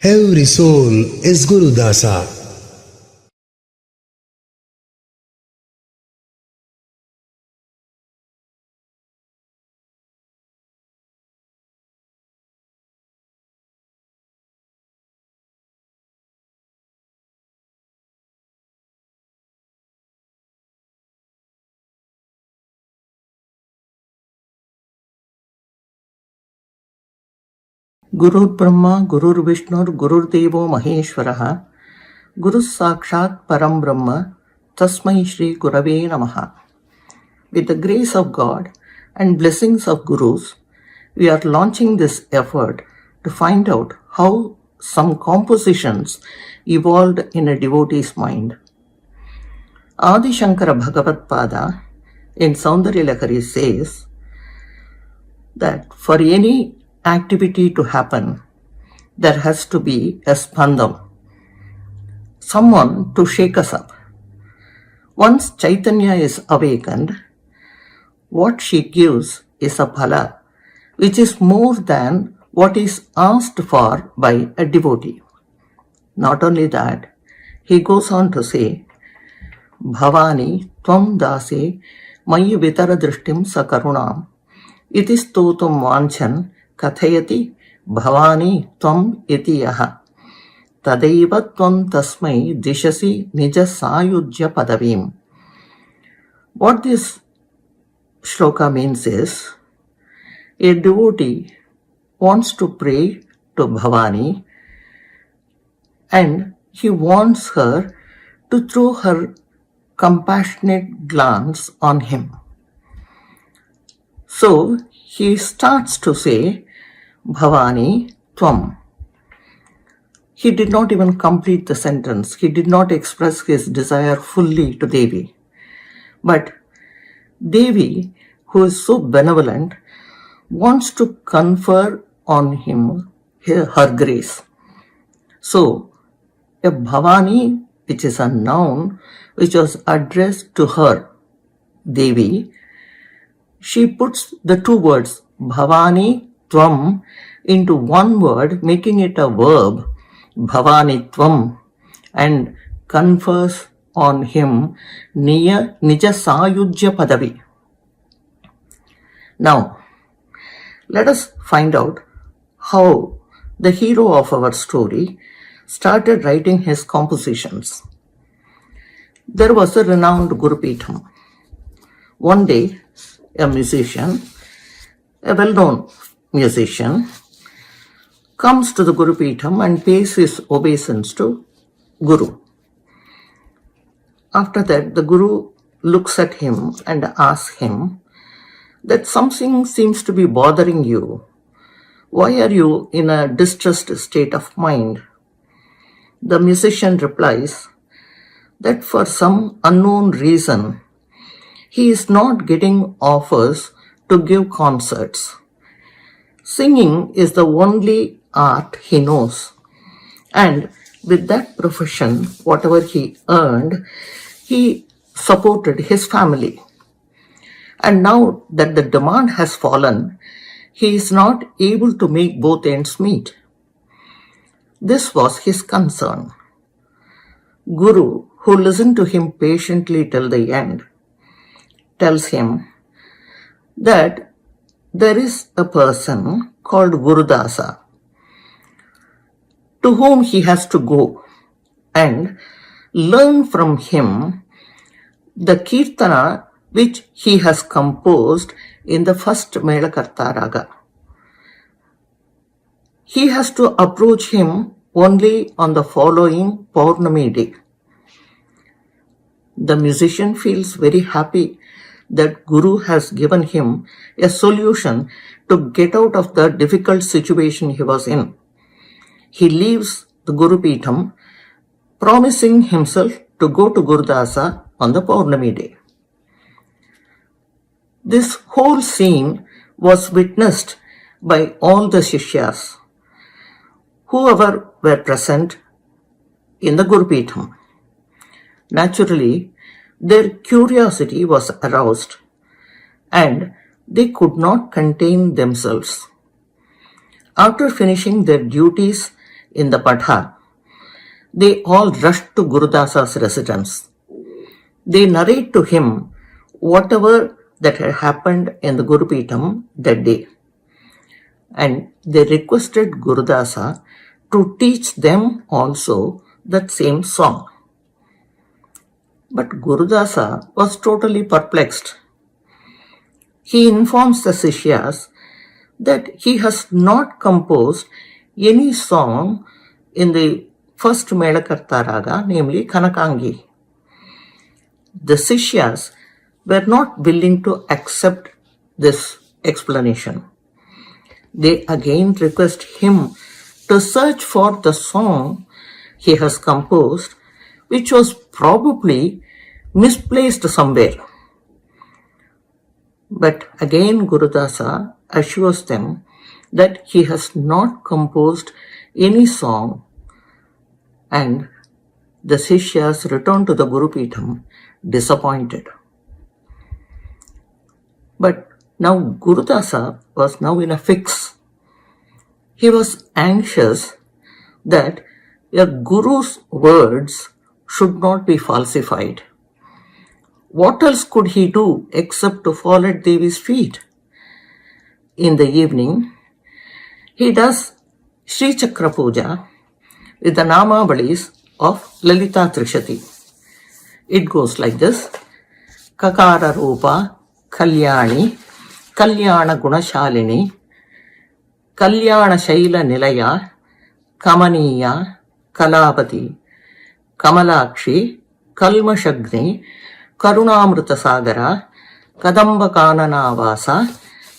Every soul is GURUDAASAR. Gurur Brahma, Gurur Vishnu, Gurur Devo Maheshwaraha, Guru Sakshat Param Brahma, Tasmai Shri Gurave Namaha. With the grace of God and blessings of Gurus, we are launching this effort to find out how some compositions evolved in a devotee's mind. Adi Shankara Bhagavad Pada in Soundaryalahari says that for any activity to happen, there has to be a spandam, someone to shake us up. Once Chaitanya is awakened, what she gives is a phala, which is more than what is asked for by a devotee. Not only that, he goes on to say, Bhavani tvam dase mayi vitara drishtim sakarunam iti stotum vanchan kathayati bhavani tvam iti yaha tadaiva tvam tasmai dishasi nija sayujya padavim. What this shloka means is, a devotee wants to pray to Bhavani and he wants her to throw her compassionate glance on him. So he starts to say, Bhavani Tvam. He did not even complete the sentence. He did not express his desire fully to Devi. But Devi, who is so benevolent, wants to confer on him her grace. So, a Bhavani, which is a noun, which was addressed to her, Devi, she puts the two words, Bhavani Tvam, into one word, making it a verb, Bhavani Tvam, and confers on him Nija Sayujya Padavi. Now, let us find out how the hero of our story started writing his compositions. There was a renowned Guru Peetham. One day, a musician, a well-known musician, comes to the Guru Peetham and pays his obeisance to Guru. After that, the Guru looks at him and asks him that something seems to be bothering you. Why are you in a distressed state of mind? The musician replies that for some unknown reason, he is not getting offers to give concerts. Singing is the only art he knows. And with that profession, whatever he earned, he supported his family. And now that the demand has fallen, he is not able to make both ends meet. This was his concern. Guru, who listened to him patiently till the end, tells him that there is a person called GURUDAASAR to whom he has to go and learn from him the Kirthana which he has composed in the first Melakarta Raga. He has to approach him only on the following Paurnami day. The musician feels very happy that Guru has given him a solution to get out of the difficult situation he was in. He leaves the Guru Peetham, promising himself to go to GURUDAASAR on the Paurnami day. This whole scene was witnessed by all the Shishyas, whoever were present in the Guru Peetham. Naturally, their curiosity was aroused and they could not contain themselves. After finishing their duties in the Padha, they all rushed to Gurudasa's residence. They narrate to him whatever that had happened in the Gurupeetham that day. And they requested Gurudasa to teach them also that same song. But Gurudasa was totally perplexed. He informs the Sishyas that he has not composed any song in the first Melakarta Raga, namely Kanakangi. The Sishyas were not willing to accept this explanation. They again request him to search for the song he has composed, which was probably misplaced somewhere. But again Gurudasa assures them that he has not composed any song, and the Sishyas return to the Gurupeetham disappointed. But now Gurudasa was now in a fix. He was anxious that a guru's words should not be falsified. What else could he do except to fall at Devi's feet? In the evening, he does Sri Chakra Puja with the Namavalis of Lalita Trishati. It goes like this: Kakara Rupa Kalyani Kalyana Gunashalini Kalyana Shaila Nilaya Kamaniya Kalapati Kamalakshi Kalmashagni Karunamrita Sagara Kadamba Kanana Vasa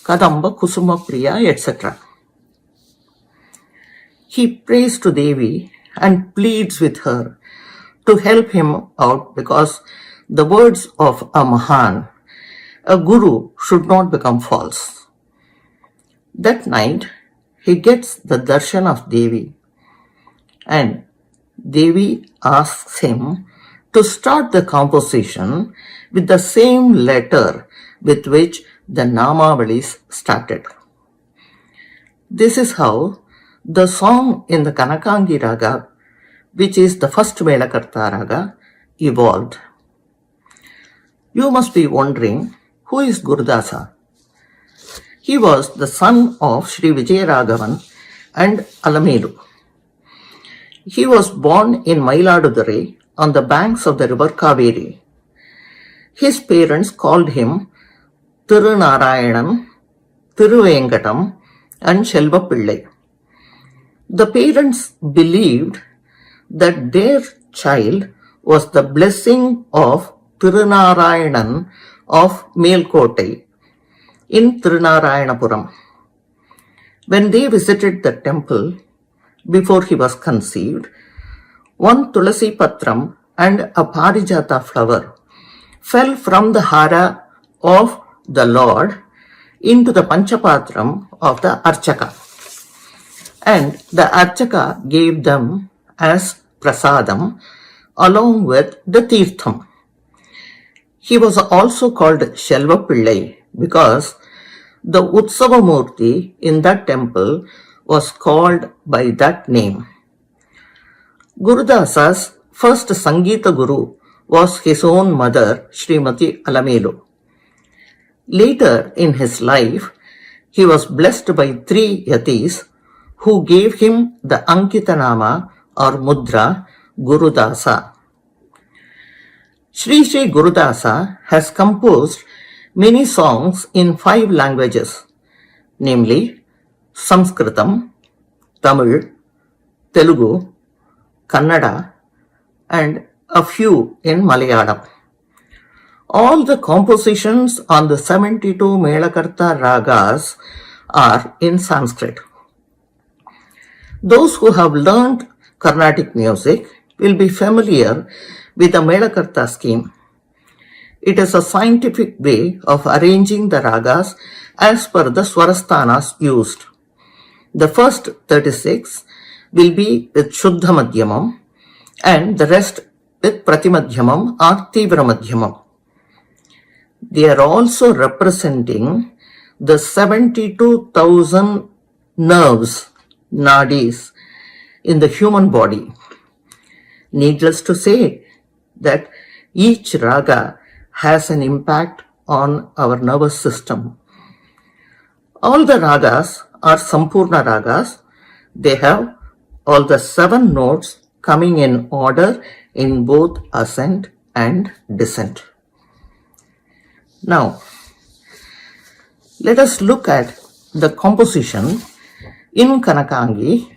Kadamba Kusuma Priya, etc. He prays to Devi and pleads with her to help him out, because the words of a Mahan, a Guru, should not become false. That night, he gets the darshan of Devi, and Devi asks him to start the composition with the same letter with which the Namavalis started. This is how the song in the Kanakangi Raga, which is the first Melakarta Raga, evolved. You must be wondering, who is Gurudasa? He was the son of Sri Vijayaraghavan and Alamelu. He was born in Mayiladuthurai on the banks of the river Kaveri. His parents called him Tirunarayanan, Tiruvenkatam and Shelvapillai. The parents believed that their child was the blessing of Tirunarayanan of Melkottai in Tirunarayanapuram. When they visited the temple before he was conceived, one Tulasi Patram and a Parijata flower fell from the hara of the Lord into the Panchapatram of the Archaka, and the Archaka gave them as prasadam along with the Tirtham. He was also called Shelvapillai because the Utsava Murti in that temple was called by that name. Gurudasa's first Sangeeta Guru was his own mother, Srimati Alamelu. Later in his life, he was blessed by 3 yatis who gave him the Ankitanama or Mudra Gurudasa. Sri Sri Gurudasa has composed many songs in 5 languages, namely Sanskritam, Tamil, Telugu, Kannada, and a few in Malayalam. All the compositions on the 72 Melakarta Ragas are in Sanskrit. Those who have learned Carnatic music will be familiar with the Melakarta scheme. It is a scientific way of arranging the ragas as per the swarasthanas used. The first 36 will be with Shuddha Madhyamam and the rest with Pratimadhyamam or Tivra Madhyamam. They are also representing the 72,000 nerves, nadis, in the human body. Needless to say that each raga has an impact on our nervous system. All the ragas are Sampurna ragas. They have all the 7 notes coming in order in both ascent and descent. Now, let us look at the composition in Kanakangi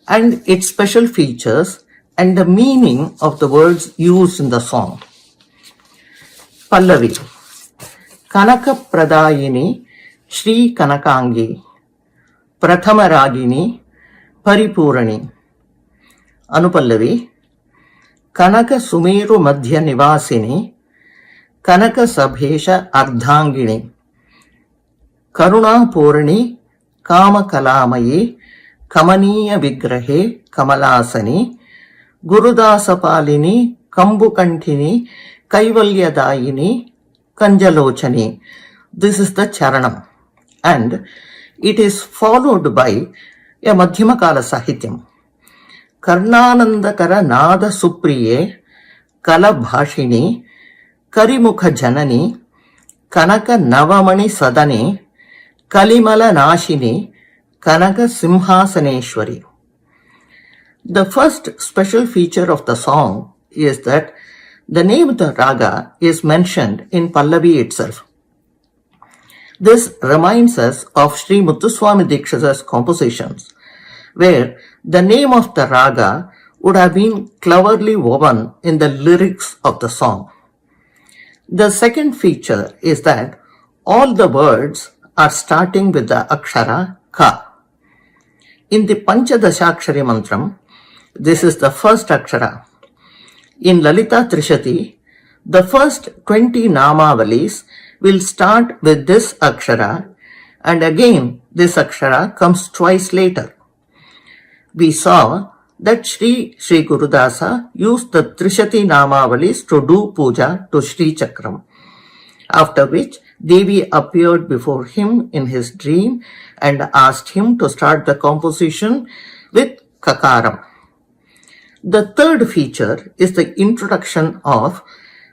and its special features and the meaning of the words used in the song. Pallavi. Kanaka Pradayini Shri Kanakangi Prathama Ragini Paripurani. Anupallavi. Kanaka Sumeru Madhya Nivasini Kanaka Sabhesha Ardhangini Karuna Purani Kama Kalamayi Kamaniya Vigrahe Kamalasani Gurudasa Palini Kambukantini Kaivalyadayini Kanjalochani. This is the Charanam, and it is followed by a Madhyamakala Sahityam. Karnanandakara Nada Supriye Kala Bhashini Karimukha Janani Kanaka Navamani Sadani Kalimala Nashini Kanaka Simhasaneshwari. The first special feature of the song is that the name of the raga is mentioned in Pallavi itself. This reminds us of Sri Muthuswami Dikshita's compositions, where the name of the raga would have been cleverly woven in the lyrics of the song. The second feature is that all the words are starting with the akshara ka. In the Panchadashakshari mantram, this is the first akshara. In Lalita Trishati, the first 20 namavalis will start with this akshara, and again this akshara comes twice later. We saw that Sri Gurudasa used the Trishati namavalis to do puja to Sri Chakram, after which Devi appeared before him in his dream and asked him to start the composition with Kakaram. The third feature is the introduction of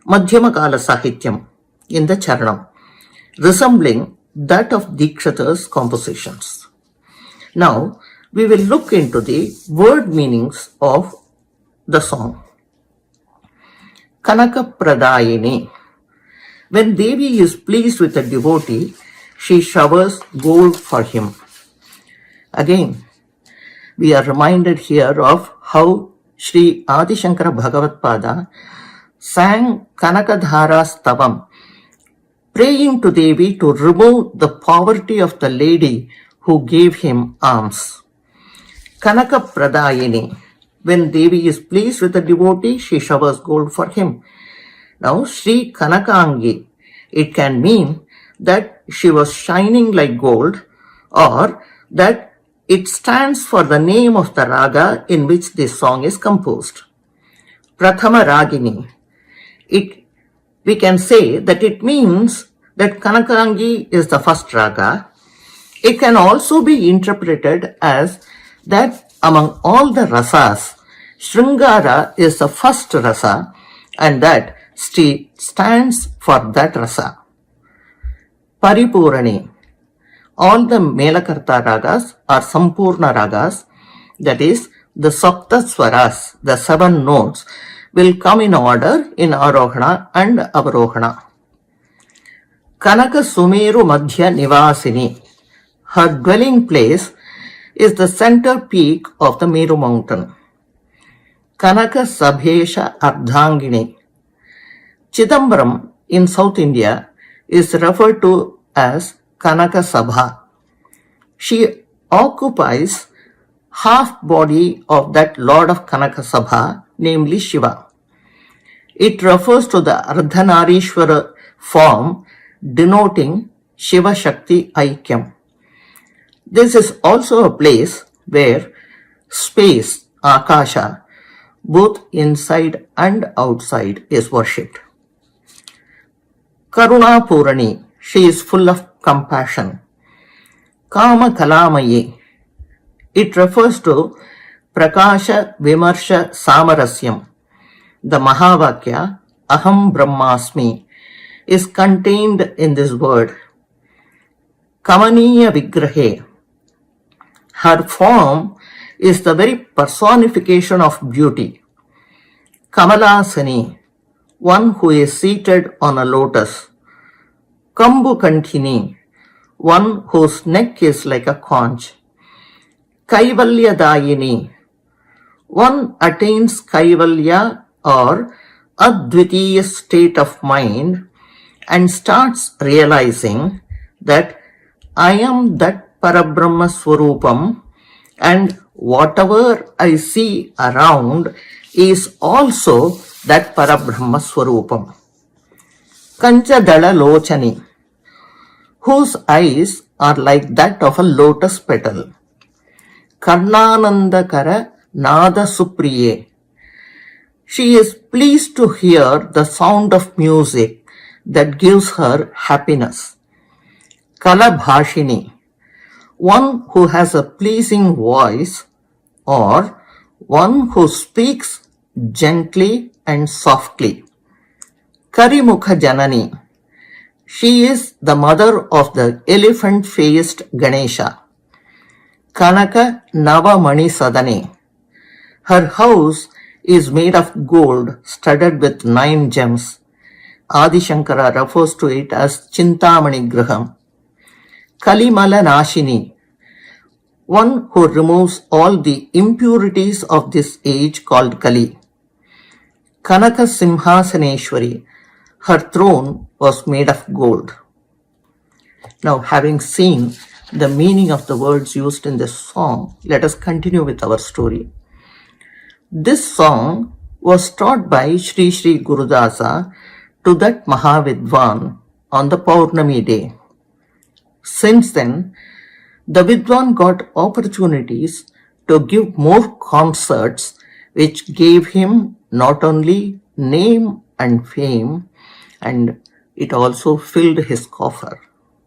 Madhyamakala Sahityam in the Charanam, resembling that of Dikshita's compositions. Now, we will look into the word meanings of the song. Kanaka Pradayini. When Devi is pleased with a devotee, she showers gold for him. Again, we are reminded here of how Sri Adi Shankara Bhagavatpada sang Kanakadhara Stavam, praying to Devi to remove the poverty of the lady who gave him alms. Kanaka Pradayini. When Devi is pleased with the devotee, she showers gold for him. Now, Sri Kanakangi, it can mean that she was shining like gold, or that it stands for the name of the raga in which this song is composed. Prathama Ragini. We can say that it means that Kanakangi is the first raga. It can also be interpreted as that among all the rasas, Sringara is the first rasa, and that stands for that rasa. Paripurani. All the Melakarta ragas are Sampurna ragas, that is, the Sapta Swaras, the 7 notes, will come in order in Arohana and Avarohana. Kanaka Sumeru Madhya Nivasini. Her dwelling place is the center peak of the Meru mountain. Kanaka Sabhesha Ardhangini. Chidambaram in South India is referred to as Kanaka Sabha. She occupies half body of that Lord of Kanaka Sabha, namely Shiva. It refers to the Ardhanarishwara form denoting Shiva Shakti Aikyam. This is also a place where space, Akasha, both inside and outside, is worshipped. Karuna Purani. She is full of compassion. Kama Kalamayi. It refers to Prakasha Vimarsha Samarasyam, the Mahavakya Aham Brahmasmi, is contained in this word. Kamaniya Vigrahe, her form is the very personification of beauty. Kamalasani, one who is seated on a lotus. Kambukantini, one whose neck is like a conch. Kaivalyadayini, one attains Kaivalya or Advitiya state of mind and starts realizing that I am that Parabrahma Swarupam and whatever I see around is also that Parabrahma Swarupam. Kanchadala Lochani, whose eyes are like that of a lotus petal. Karnanandakara Nada Supriye, she is pleased to hear the sound of music that gives her happiness. Kalabhashini, one who has a pleasing voice or one who speaks gently and softly. Karimukha Janani, she is the mother of the elephant-faced Ganesha. Kanaka Navamani Sadane, her house is made of gold studded with 9 gems. Adi Shankara refers to it as Chintamani Graham. Kalimala Nashini, one who removes all the impurities of this age called Kali. Kanaka Simhasaneshwari, her throne was made of gold. Now, having seen the meaning of the words used in this song, let us continue with our story. This song was taught by Sri Sri Gurudasa to that Mahavidwan on the Paurnami day. Since then, the Vidwan got opportunities to give more concerts, which gave him not only name and fame, and it also filled his coffer.